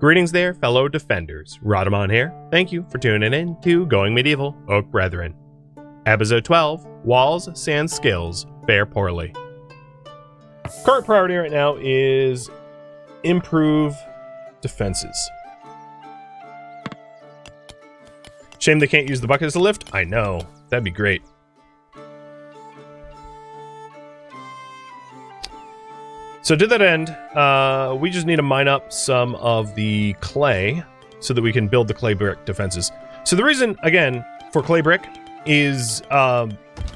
Greetings there, fellow defenders. Rhadamant here. Thank you for tuning in to Going Medieval, Oak Brethren. Episode 12, Walls, Sand, Skills, Fare Poorly. Current priority right now is improve defenses. Shame they can't use the bucket as a lift. I know. That'd be great. So to that end, we just need to mine up some of the clay so that we can build the clay brick defenses. So the reason, again, for clay brick is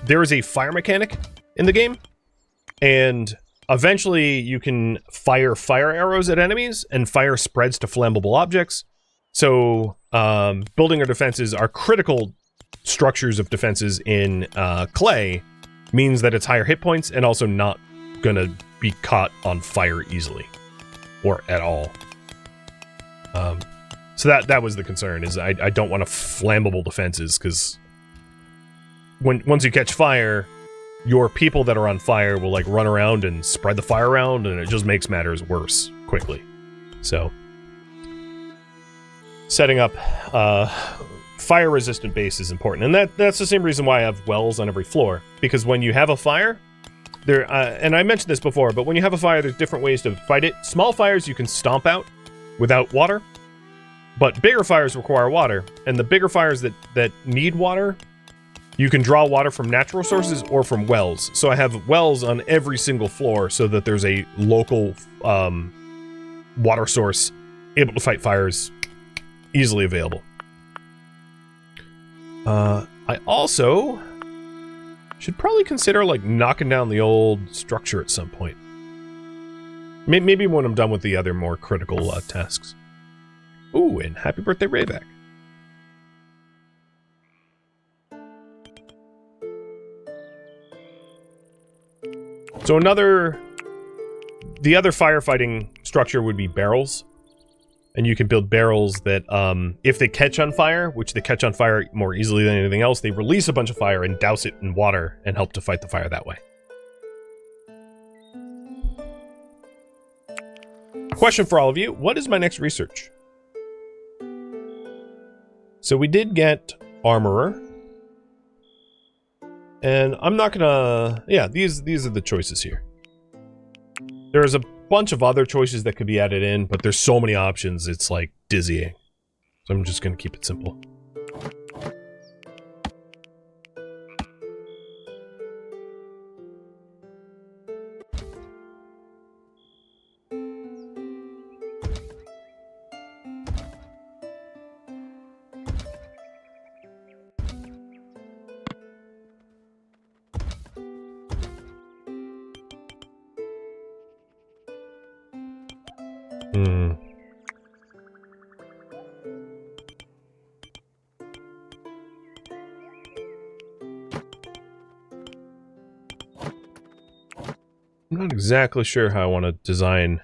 there is a fire mechanic in the game, and eventually you can fire arrows at enemies, and fire spreads to flammable objects. So building our defenses, our critical structures of defenses in clay, means that it's higher hit points and also not gonna be caught on fire easily or at all. So that was the concern, is I don't want flammable defenses, because once you catch fire, your people that are on fire will like run around and spread the fire around, and it just makes matters worse quickly. So setting up fire resistant base is important, and that's the same reason why I have wells on every floor, because when you have a fire there, and I mentioned this before, but when you have a fire, there's different ways to fight it. Small fires you can stomp out without water, but bigger fires require water, and the bigger fires that need water, you can draw water from natural sources or from wells. So I have wells on every single floor so that there's a local water source able to fight fires easily available. I also should probably consider like knocking down the old structure at some point. Maybe when I'm done with the other more critical tasks. Ooh, and happy birthday, Rayback. So the other firefighting structure would be barrels. And you can build barrels that, if they catch on fire, which they catch on fire more easily than anything else, they release a bunch of fire and douse it in water and help to fight the fire that way. Question for all of you, what is my next research? So we did get Armorer. And I'm not gonna... Yeah, these are the choices here. There's a bunch of other choices that could be added in, but there's so many options, it's like dizzying. So I'm just gonna keep it simple. I'm not exactly sure how I want to design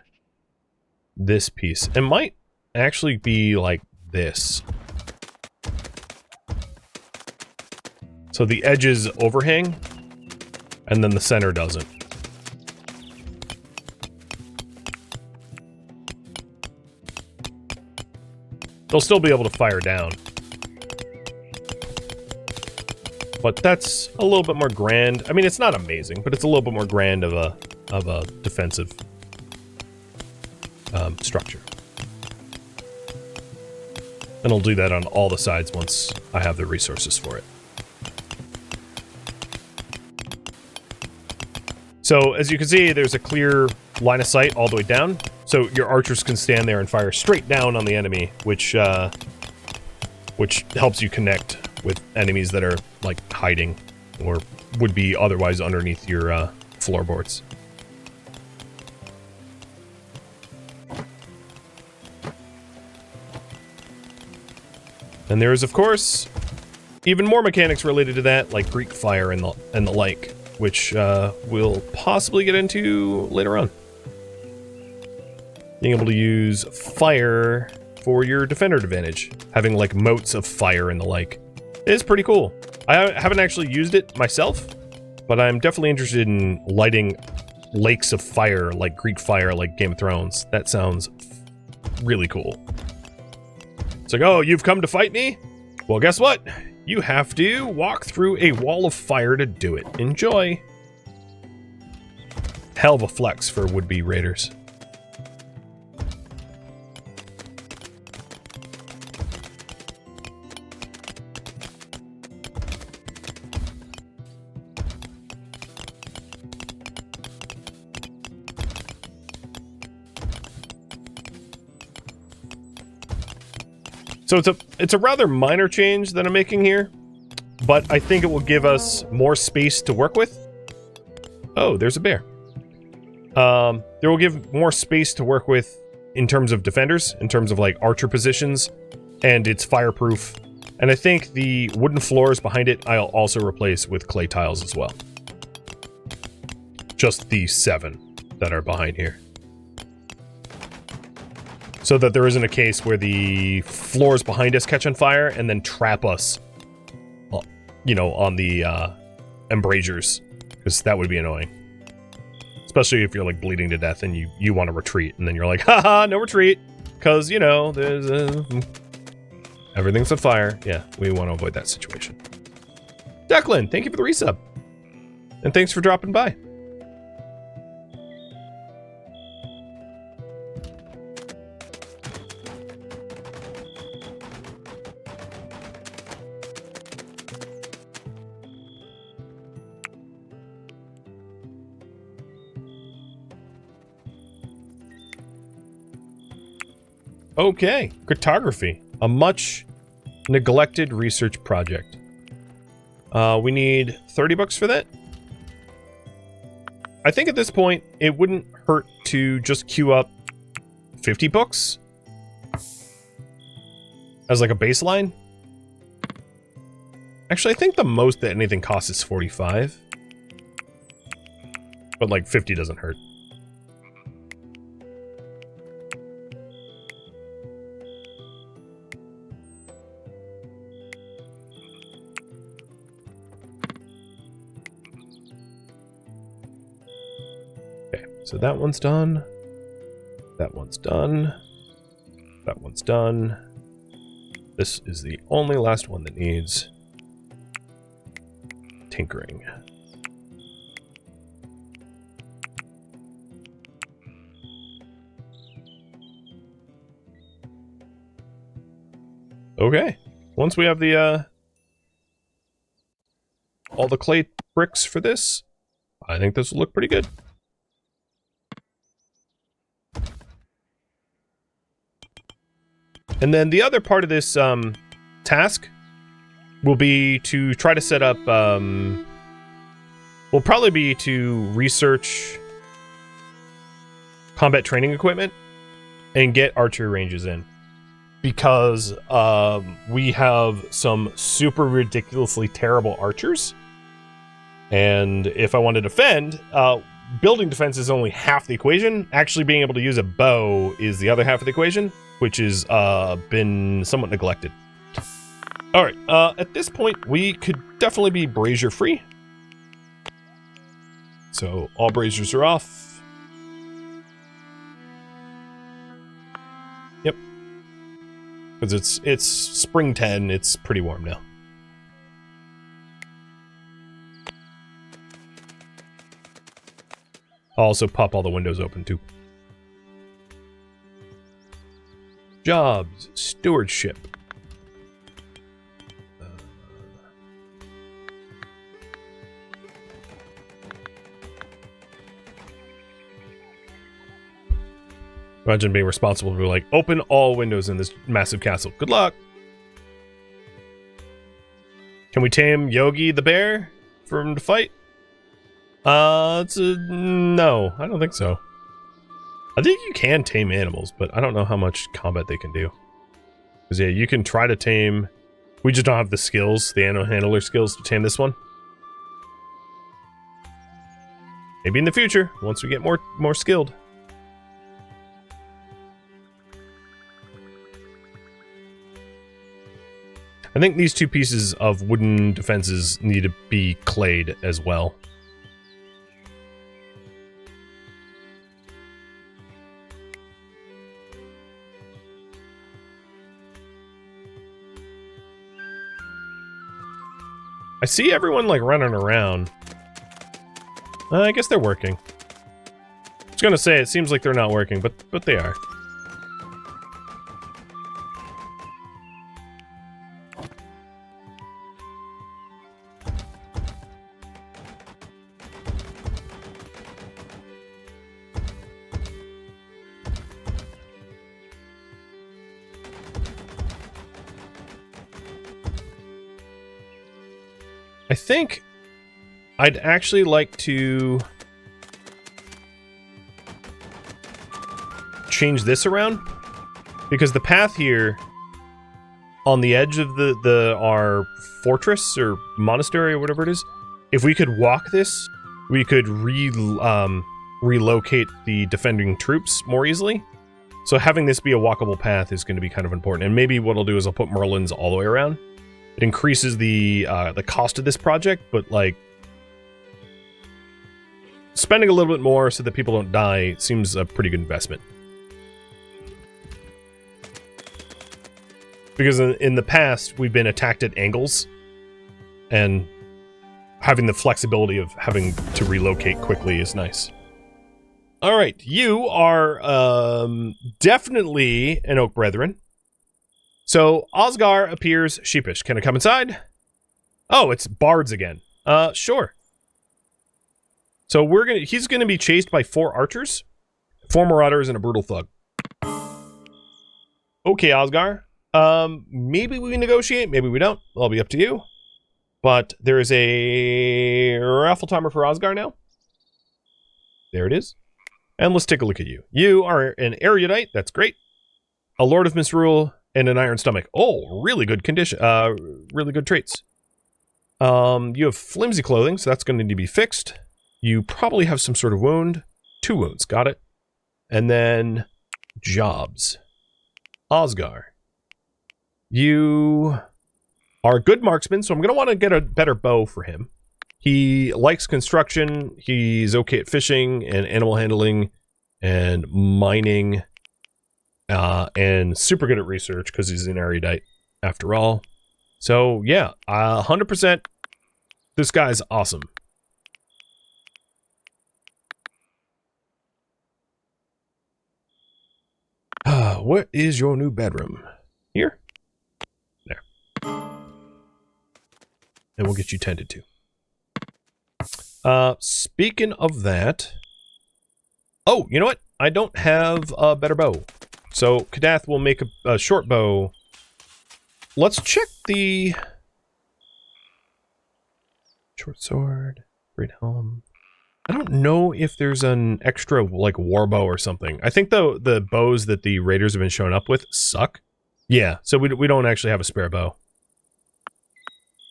this piece. It might actually be like this. So the edges overhang, and then the center doesn't. They'll still be able to fire down. But that's a little bit more grand. I mean, it's not amazing, but it's a little bit more grand of a defensive structure. And I'll do that on all the sides once I have the resources for it. So, as you can see, there's a clear line of sight all the way down. So your archers can stand there and fire straight down on the enemy, which helps you connect with enemies that are, like, hiding or would be otherwise underneath your floorboards. And there is, of course, even more mechanics related to that, like Greek fire and the like, which we'll possibly get into later on. Being able to use fire for your defender advantage, having like moats of fire and the like, is pretty cool. I haven't actually used it myself, but I'm definitely interested in lighting lakes of fire, like Greek fire, like Game of Thrones. That sounds really cool. It's like, oh, you've come to fight me? Well, guess what? You have to walk through a wall of fire to do it. Enjoy. Hell of a flex for would-be raiders. So it's a rather minor change that I'm making here, but I think it will give us more space to work with. Oh, there's a bear. There will give more space to work with in terms of defenders, in terms of like archer positions, and it's fireproof. And I think the wooden floors behind it I'll also replace with clay tiles as well. Just the 7 that are behind here. So that there isn't a case where the floors behind us catch on fire and then trap us, you know, on the embrasures, because that would be annoying. Especially if you're like bleeding to death and you want to retreat, and then you're like, haha, no retreat, because, you know, there's everything's on fire. Yeah, we want to avoid that situation. Declan, thank you for the resub. And thanks for dropping by. Okay, cryptography, a much neglected research project. We need 30 bucks for that. I think at this point, it wouldn't hurt to just queue up 50 books as like a baseline. Actually, I think the most that anything costs is 45. But like 50 doesn't hurt. So that one's done. That one's done. That one's done. This is the only last one that needs tinkering. Okay. Once we have the all the clay bricks for this, I think this will look pretty good. And then the other part of this task will be to try to set up, will probably be to research combat training equipment and get archery ranges in. Because we have some super ridiculously terrible archers. And if I want to defend, building defense is only half the equation. Actually being able to use a bow is the other half of the equation, which has been somewhat neglected. All right, at this point, we could definitely be brazier free. So all braziers are off. Yep. Because it's spring 10, it's pretty warm now. I'll also pop all the windows open too. Jobs, stewardship. Imagine being responsible for like, open all windows in this massive castle. Good luck. Can we tame Yogi the bear for him to fight? No, I don't think so. I think you can tame animals, but I don't know how much combat they can do. Because, yeah, you can try to tame... We just don't have the skills, the animal handler skills to tame this one. Maybe in the future, once we get more skilled. I think these two pieces of wooden defenses need to be clayed as well. I see everyone, like, running around. I guess they're working. I was gonna say, it seems like they're not working, but they are. I think I'd actually like to change this around, because the path here on the edge of our fortress or monastery or whatever it is, if we could walk this, we could relocate the defending troops more easily. So having this be a walkable path is going to be kind of important. And maybe what I'll do is I'll put Merlins all the way around. It increases the cost of this project, but like spending a little bit more so that people don't die seems a pretty good investment. Because in the past, we've been attacked at angles, and having the flexibility of having to relocate quickly is nice. All right, you are definitely an Oak Brethren. So, Osgar appears sheepish. Can I come inside? Oh, it's bards again. Sure. So he's gonna be chased by 4 archers, 4 marauders, and a brutal thug. Okay, Osgar. Maybe we negotiate, maybe we don't. It'll be up to you. But there is a raffle timer for Osgar now. There it is. And let's take a look at you. You are an erudite, that's great. A lord of misrule, and an iron stomach. Oh, really good condition. Really good traits. You have flimsy clothing, so that's going to need to be fixed. You probably have some sort of wound. 2 wounds, got it. And then jobs. Osgar. You are a good marksman, so I'm going to want to get a better bow for him. He likes construction. He's okay at fishing and animal handling and mining. And super good at research because he's an erudite after all. So yeah, 100%. This guy's awesome. What is your new bedroom? Here? There. And we'll get you tended to. Speaking of that... Oh, you know what? I don't have a better bow. So, Kadath will make a short bow. Let's check the... Short sword, great helm. I don't know if there's an extra, like, war bow or something. I think the bows that the raiders have been showing up with suck. Yeah, so we don't actually have a spare bow.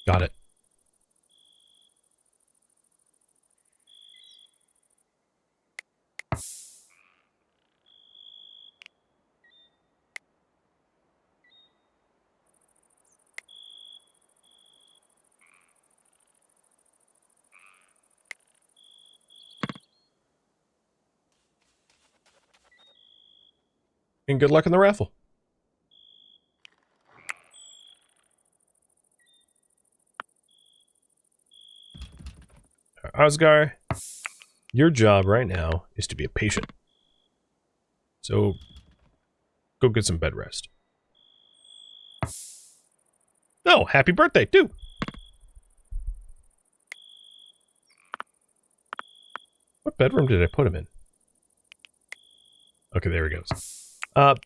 Got it. And good luck in the raffle. Osgar, your job right now is to be a patient. So, go get some bed rest. Oh, happy birthday, too! What bedroom did I put him in? Okay, there he goes.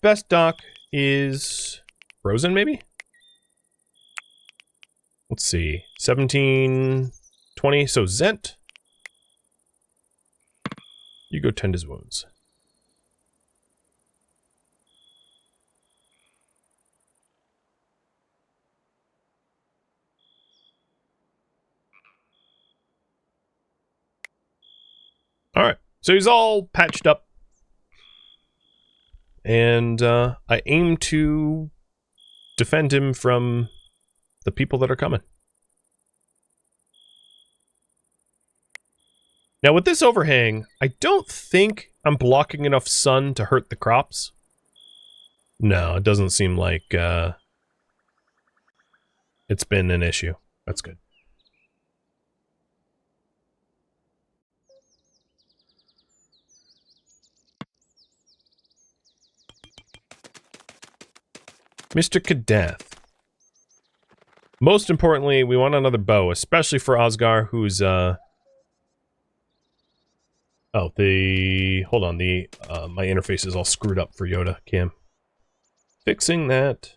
Best dock is Frozen, maybe? Let's see. 1720. So Zent. You go tend his wounds. Alright. So he's all patched up. And I aim to defend him from the people that are coming. Now with this overhang, I don't think I'm blocking enough sun to hurt the crops. No, it doesn't seem like it's been an issue. That's good. Mr. Kadath. Most importantly, we want another bow, especially for Osgar, who's, oh, hold on, my interface is all screwed up for Yoda, Cam. Fixing that.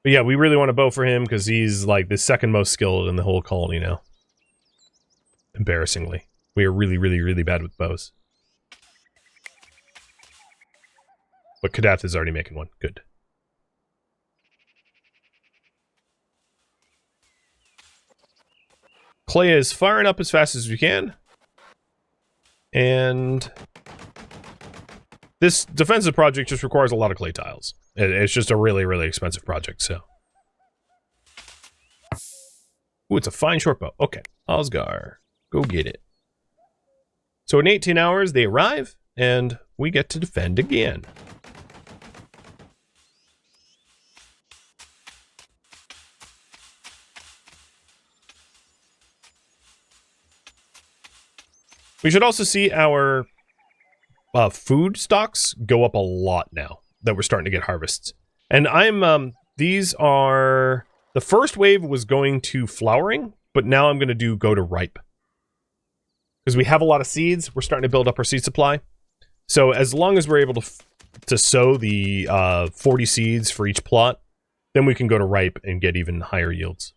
But yeah, we really want a bow for him, because he's, like, the second most skilled in the whole colony now. Embarrassingly. We are really, really, really bad with bows. But Kadath is already making one. Good. Clay is firing up as fast as we can. And this defensive project just requires a lot of clay tiles. It's just a really, really expensive project, so. Ooh, it's a fine short bow. Okay, Osgar, go get it. So in 18 hours, they arrive, and we get to defend again. We should also see our food stocks go up a lot now that we're starting to get harvests. And these are, the first wave was going to flowering, but now I'm going to go to ripe. Because we have a lot of seeds, we're starting to build up our seed supply. So as long as we're able to sow the 40 seeds for each plot, then we can go to ripe and get even higher yields.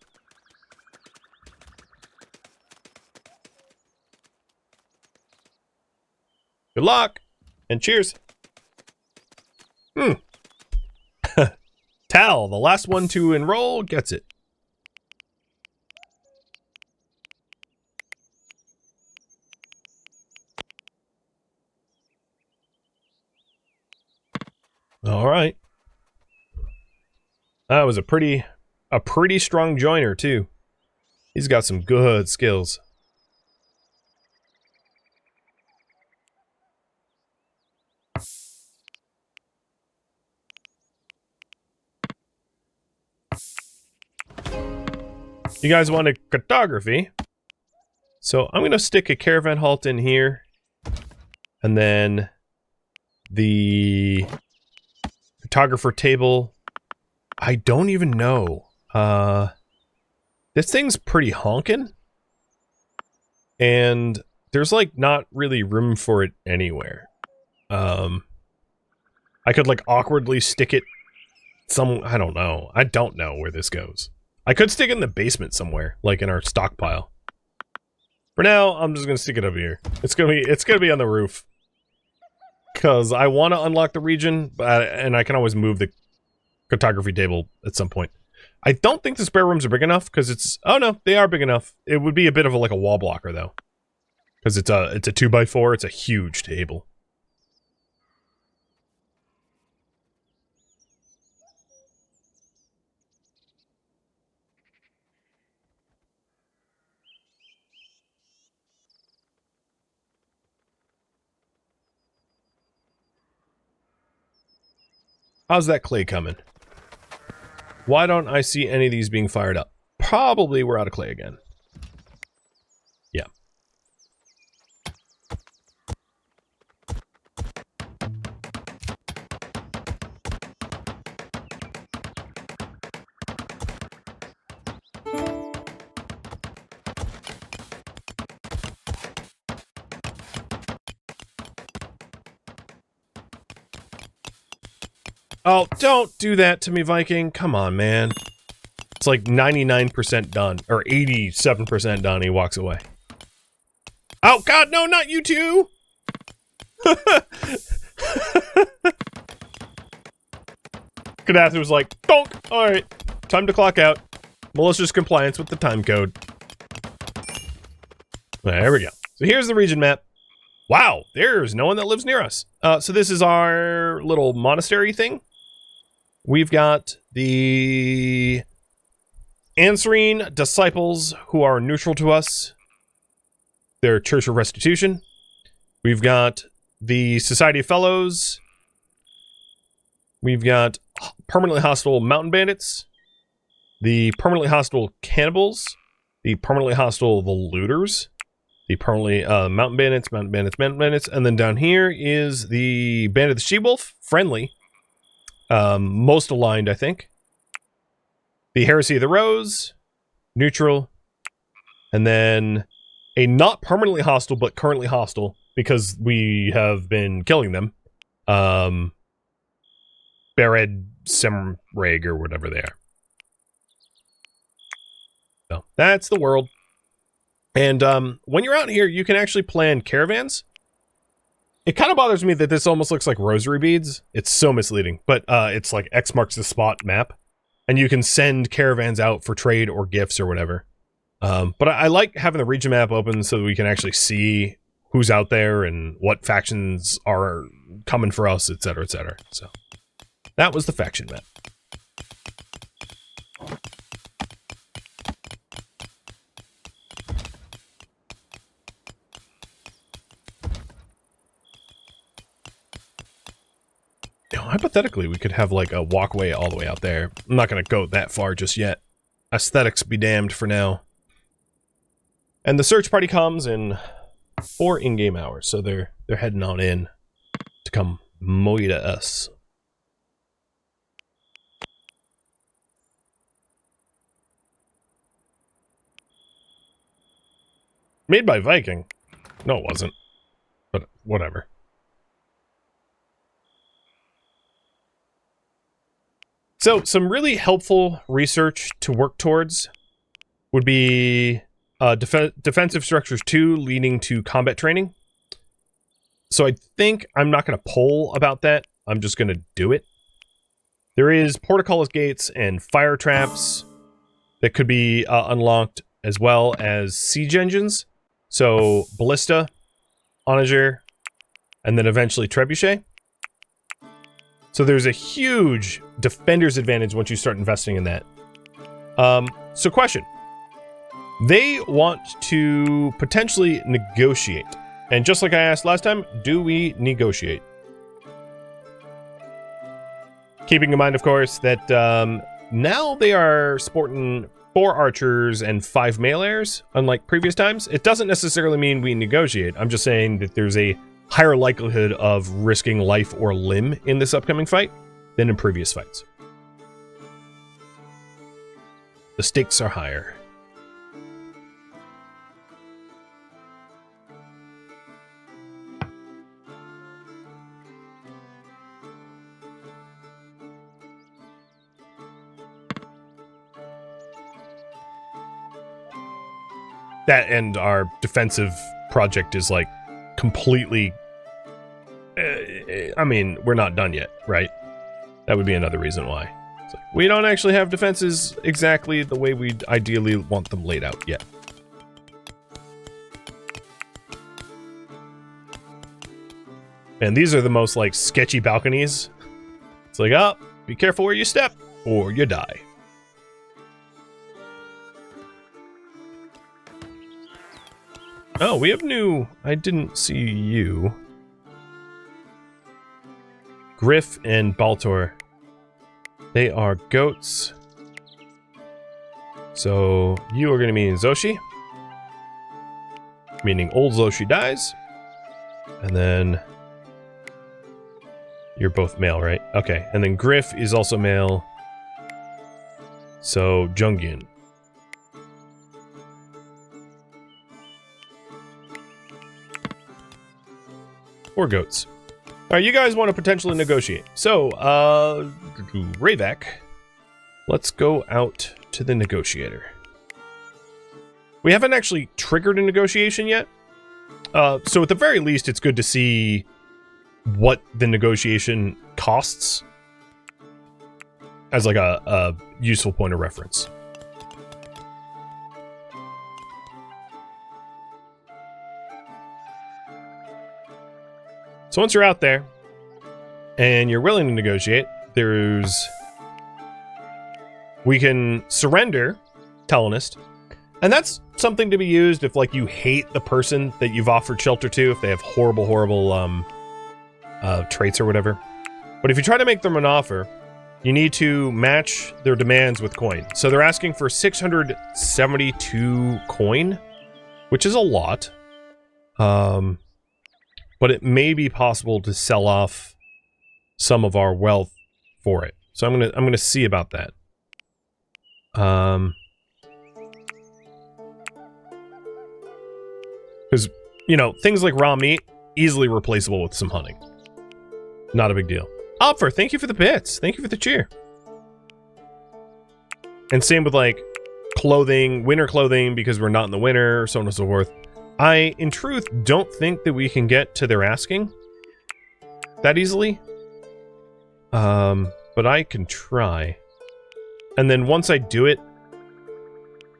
Good luck, and cheers. Tal, the last one to enroll, gets it. All right. That was a pretty strong joiner, too. He's got some good skills. You guys want a cartography? So I'm going to stick a caravan halt in here. And then the cartographer table. I don't even know. This thing's pretty honkin'. And there's like not really room for it anywhere. I could like awkwardly stick it I don't know. I don't know where this goes. I could stick it in the basement somewhere, like in our stockpile. For now, I'm just gonna stick it over here. It's gonna be on the roof. Cause I want to unlock the region, and I can always move the cartography table at some point. I don't think the spare rooms are big enough, because it's... Oh no, they are big enough. It would be a bit of like a wall blocker, though. Because it's a 2x4, it's a huge table. How's that clay coming? Why don't I see any of these being fired up? Probably we're out of clay again. Yeah. Oh, don't do that to me, Viking. Come on, man. It's like 99% done. Or 87% done. He walks away. Oh, God, no, not you two! Kadath was like, donk! Alright, time to clock out. Malicious compliance with the time code. There we go. So here's the region map. Wow, there's no one that lives near us. So this is our little monastery thing. We've got the Ansarine disciples who are neutral to us. Their Church of Restitution. We've got the Society of Fellows. We've got permanently hostile mountain bandits. The permanently hostile cannibals. The permanently hostile the looters. The permanently mountain bandits, and then down here is the Band of the She-Wolf, friendly. most aligned, I think. The Heresy of the Rose, neutral, and then a not permanently hostile, but currently hostile, because we have been killing them. Bered Semreg, or whatever they are. So, that's the world. And when you're out here, you can actually plan caravans. It kind of bothers me that this almost looks like rosary beads. It's so misleading, but it's like X marks the spot map. And you can send caravans out for trade or gifts or whatever. But I like having the region map open so that we can actually see who's out there and what factions are coming for us, etc., etc. So that was the faction map. You know, hypothetically, we could have like a walkway all the way out there. I'm not going to go that far just yet. Aesthetics be damned for now. And the search party comes in 4 in-game hours, so they're heading on in to come moita us. Made by Viking. No, it wasn't. But whatever. So, some really helpful research to work towards would be defensive structures 2 leading to combat training. So I think I'm not going to poll about that. I'm just going to do it. There is portcullis gates and fire traps that could be unlocked, as well as siege engines. So ballista, onager, and then eventually trebuchet. So there's a huge defender's advantage once you start investing in that. So question. They want to potentially negotiate. And just like I asked last time, do we negotiate? Keeping in mind, of course, that now they are sporting 4 archers and 5 melees, unlike previous times. It doesn't necessarily mean we negotiate. I'm just saying that there's a higher likelihood of risking life or limb in this upcoming fight than in previous fights. The stakes are higher. That and our defensive project is like completely... I mean, we're not done yet, right? That would be another reason why. It's like, we don't actually have defenses exactly the way we ideally want them laid out yet. And these are the most like sketchy balconies. It's like, oh, be careful where you step or you die. Oh, we have new... I didn't see you. Griff and Baltor. They are goats. So, you are going to be in Zoshi. Meaning old Zoshi dies. And then... You're both male, right? Okay, and then Griff is also male. So, Jungian. Or goats. Alright, you guys want to potentially negotiate. So, Ravek, let's go out to the negotiator. We haven't actually triggered a negotiation yet. So at the very least, it's good to see what the negotiation costs as like a useful point of reference. So once you're out there, and you're willing to negotiate, we can surrender Talonist, and that's something to be used if, like, you hate the person that you've offered shelter to, if they have horrible traits or whatever. But if you try to make them an offer, you need to match their demands with coin. So they're asking for 672 coin, which is a lot. But it may be possible to sell off some of our wealth for it. So I'm gonna see about that. Because, you know, things like raw meat, easily replaceable with some hunting. Not a big deal. Opfer, thank you for the bits. Thank you for the cheer. And same with, like, clothing, winter clothing, because we're not in the winter, so on and so forth. I, in truth, don't think that we can get to their asking that easily. But I can try. And then once I do it,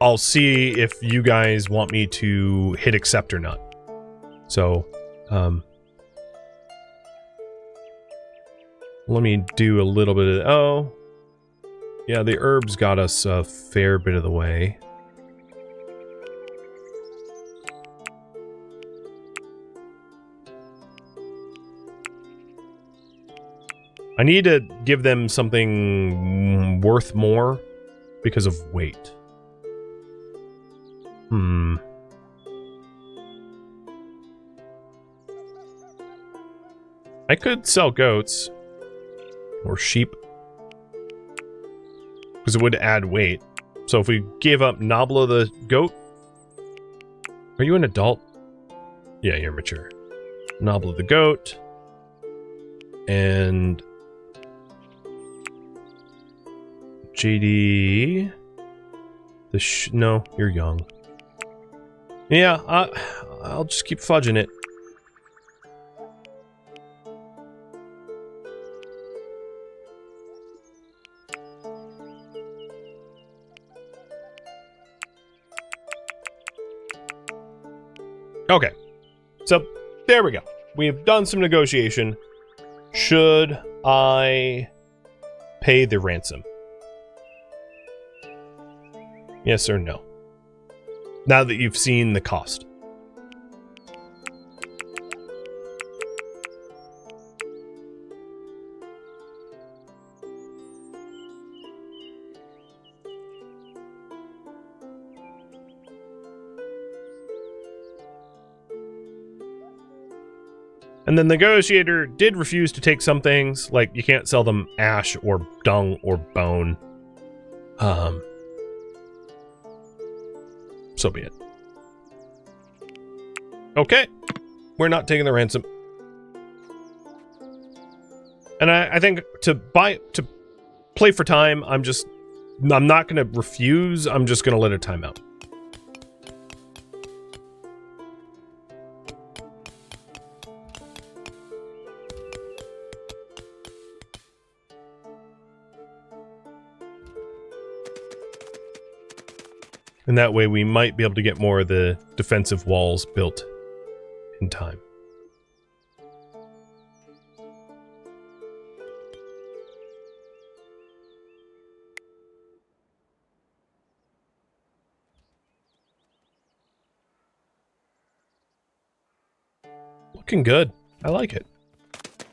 I'll see if you guys want me to hit accept or not. So, let me do a little bit of... Oh. Yeah, the herbs got us a fair bit of the way. I need to give them something worth more because of weight. I could sell goats. Or sheep. Because it would add weight. So if we gave up Nobla the goat... Are you an adult? Yeah, you're mature. Nobla the goat. And... JD... No, you're young. Yeah, I'll just keep fudging it. Okay, so there we go. We've done some negotiation. Should I pay the ransom? Yes or no? Now that you've seen the cost. And the negotiator did refuse to take some things, like you can't sell them ash or dung or bone. So be it. Okay, we're not taking the ransom. And I think to play for time, I'm not going to refuse, I'm just going to let it time out. And that way we might be able to get more of the defensive walls built in time. Looking good. I like it.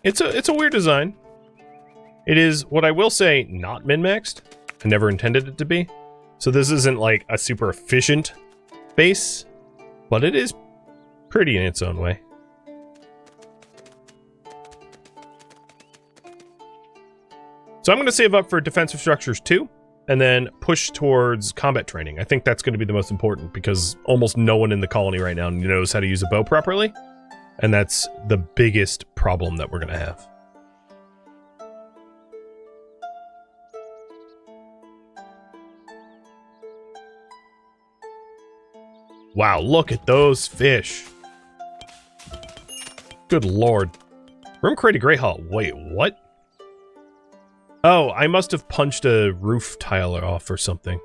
It's a weird design. It is, what I will say, not min-maxed. I never intended it to be. So this isn't like a super efficient base, but it is pretty in its own way. So I'm going to save up for defensive structures too, and then push towards combat training. I think that's going to be the most important because almost no one in the colony right now knows how to use a bow properly, and that's the biggest problem that we're going to have. Wow, look at those fish. Good lord. Room created Great Hall. Wait, what? Oh, I must have punched a roof tile off or something.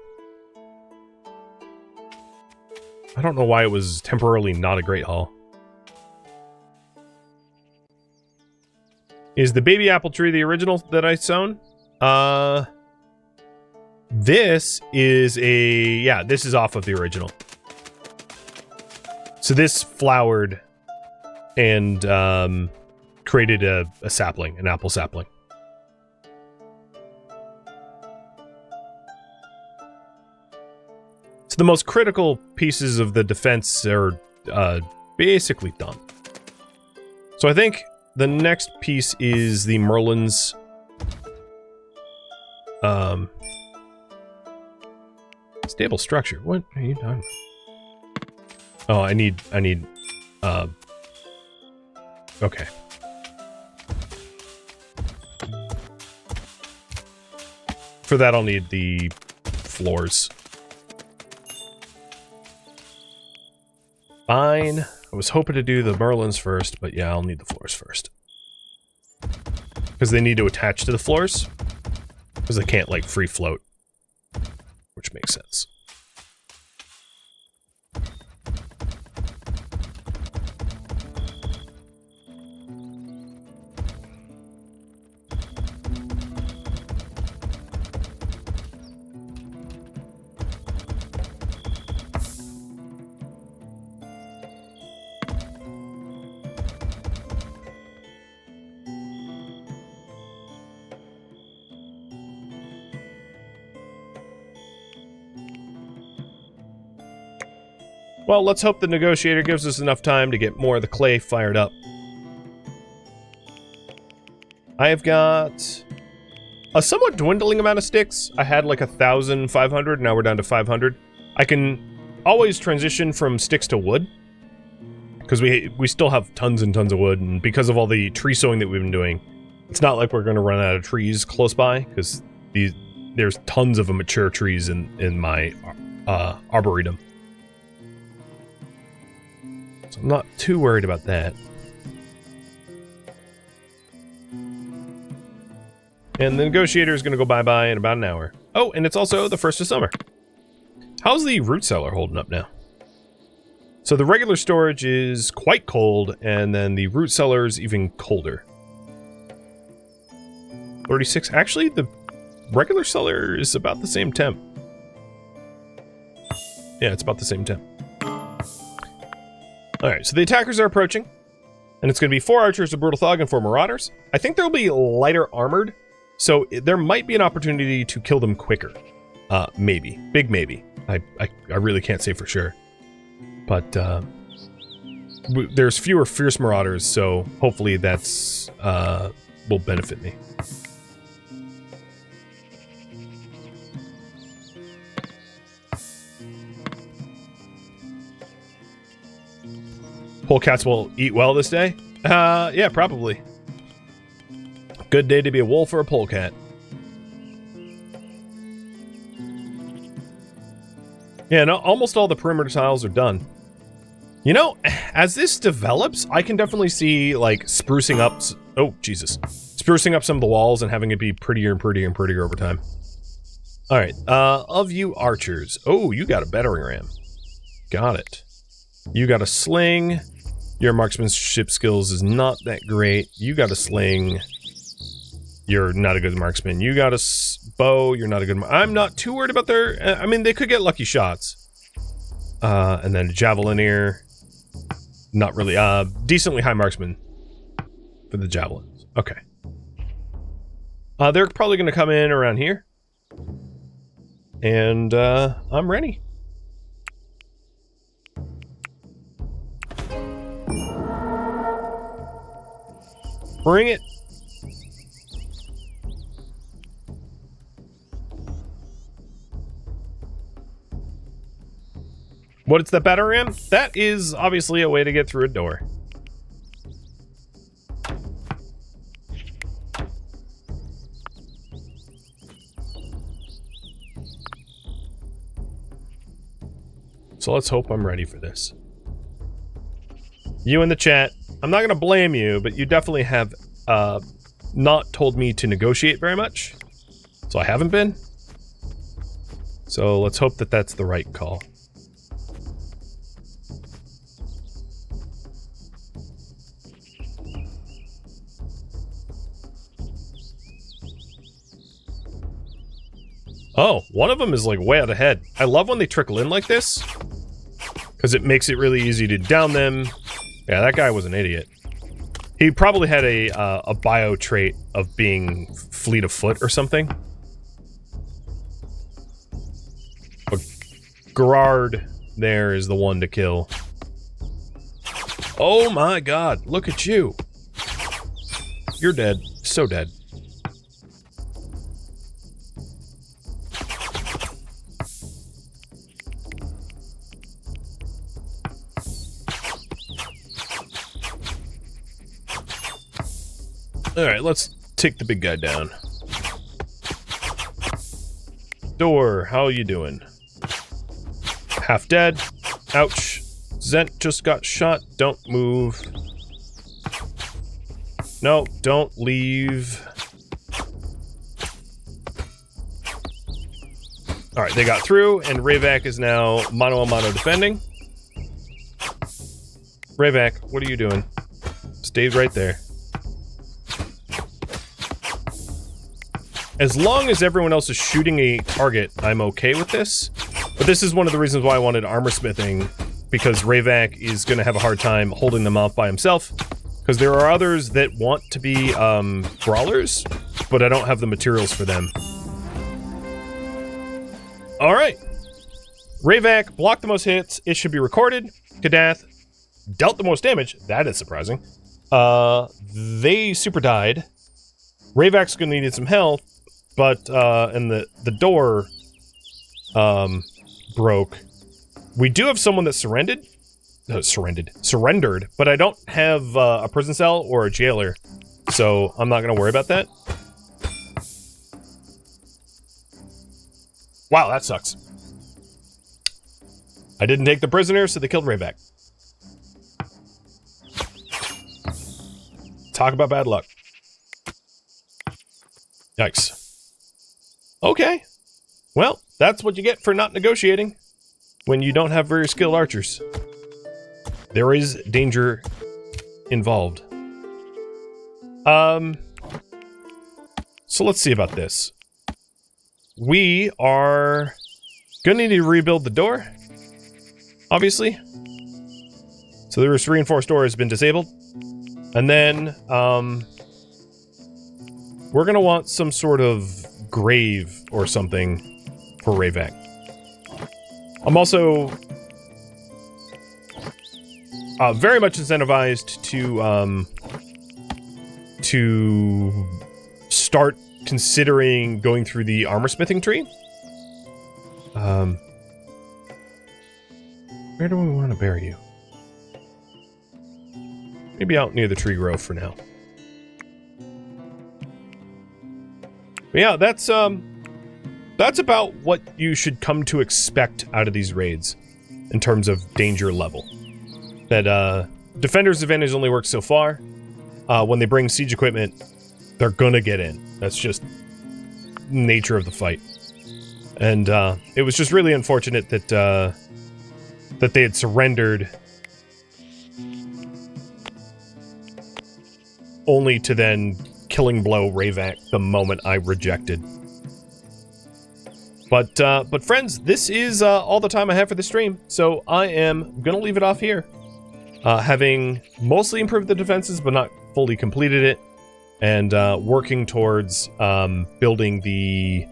I don't know why it was temporarily not a Great Hall. Is the baby apple tree the original that I sown? This is yeah, this is off of the original. So this flowered and created a sapling, an apple sapling. So the most critical pieces of the defense are basically done. So I think the next piece is the Merlin's Stable structure. What are you talking about? Oh, I need, okay. For that, I'll need the floors. Fine. I was hoping to do the Merlins first, but yeah, I'll need the floors first. Because they need to attach to the floors. Because they can't, like, free float. Which makes sense. Well, let's hope the negotiator gives us enough time to get more of the clay fired up. I have got a somewhat dwindling amount of sticks. I had like 1,500, now we're down to 500. I can always transition from sticks to wood. Because we still have tons and tons of wood, and because of all the tree sowing that we've been doing, it's not like we're going to run out of trees close by, because there's tons of mature trees in my arboretum. So I'm not too worried about that. And the negotiator is going to go bye-bye in about an hour. Oh, and it's also the 1st of summer. How's the root cellar holding up now? So the regular storage is quite cold, and then the root cellar is even colder. 36. Actually, the regular cellar is about the same temp. Yeah, it's about the same temp. Alright, so the attackers are approaching. And it's going to be 4 archers, a brutal thug, and 4 marauders. I think they'll be lighter armored, so there might be an opportunity to kill them quicker. Maybe. Big maybe. I really can't say for sure. But, there's fewer fierce marauders, so hopefully that's, will benefit me. Polecats will eat well this day? Yeah, probably. Good day to be a wolf or a polecat. Yeah, no, almost all the perimeter tiles are done. You know, as this develops, I can definitely see, like, sprucing up... Oh, Jesus. Sprucing up some of the walls and having it be prettier and prettier and prettier over time. Alright, of you archers. Oh, you got a battering ram. Got it. You got a sling. Your marksmanship skills is not that great. You got a sling. You're not a good marksman. You got a bow. You're not a good... I'm not too worried about their... I mean, they could get lucky shots. And then a javelineer. Not really. Decently high marksman for the javelins. Okay. They're probably going to come in around here. And, I'm ready. Bring it. What is the battering ram? That is obviously a way to get through a door. So let's hope I'm ready for this. You in the chat, I'm not going to blame you, but you definitely have not told me to negotiate very much. So I haven't been. So let's hope that that's the right call. Oh, one of them is like way out ahead. I love when they trickle in like this, because it makes it really easy to down them. Yeah, that guy was an idiot. He probably had a bio trait of being fleet of foot or something. But Gerard there is the one to kill. Oh my god, look at you. You're dead. So dead. Alright, let's take the big guy down. Door, how you doing? Half dead. Ouch. Zent just got shot. Don't move. No, don't leave. Alright, they got through, and Rayvac is now mano-a-mano defending. Rayvac, what are you doing? Stay right there. As long as everyone else is shooting a target, I'm okay with this. But this is one of the reasons why I wanted armor smithing, because Rayvac is going to have a hard time holding them off by himself. Because there are others that want to be brawlers, but I don't have the materials for them. Alright. Rayvac blocked the most hits. It should be recorded. Kadath dealt the most damage. That is surprising. They super died. Rayvac's going to need some health, but and the door broke. We do have someone that surrendered, but I don't have a prison cell or a jailer, so I'm not going to worry about that. Wow, that sucks. I didn't take the prisoner, so they killed Rayvac. Talk about bad luck. Yikes. Okay. Well, that's what you get for not negotiating when you don't have very skilled archers. There is danger involved. So let's see about this. We are gonna need to rebuild the door, obviously. So the reinforced door has been disabled. And then, we're gonna want some sort of grave or something for Rayvac. I'm also very much incentivized to start considering going through the armor smithing tree. Where do we want to bury you? Maybe out near the tree grove for now. But yeah, that's about what you should come to expect out of these raids in terms of danger level. That Defender's Advantage only works so far. When they bring siege equipment, they're gonna get in. That's just nature of the fight. And it was just really unfortunate that that they had surrendered, only to then killing blow Rayvac the moment I rejected. But friends, this is all the time I have for the stream, so I am gonna leave it off here. Having mostly improved the defenses, but not fully completed it, and working towards building the,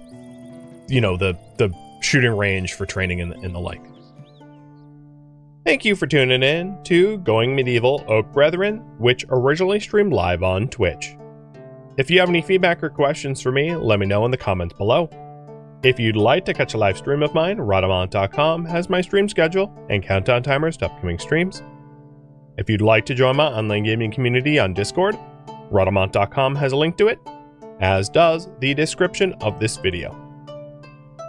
the shooting range for training and the like. Thank you for tuning in to Going Medieval Oak Brethren, which originally streamed live on Twitch. If you have any feedback or questions for me, let me know in the comments below. If you'd like to catch a live stream of mine, Rhadamant.com has my stream schedule and countdown timers to upcoming streams. If you'd like to join my online gaming community on Discord, Rhadamant.com has a link to it, as does the description of this video.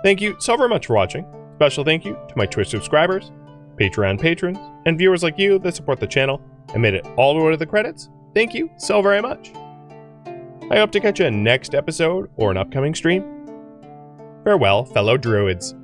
Thank you so very much for watching. Special thank you to my Twitch subscribers, Patreon patrons, and viewers like you that support the channel and made it all the way to the credits. Thank you so very much. I hope to catch you in next episode or an upcoming stream. Farewell, fellow Druids.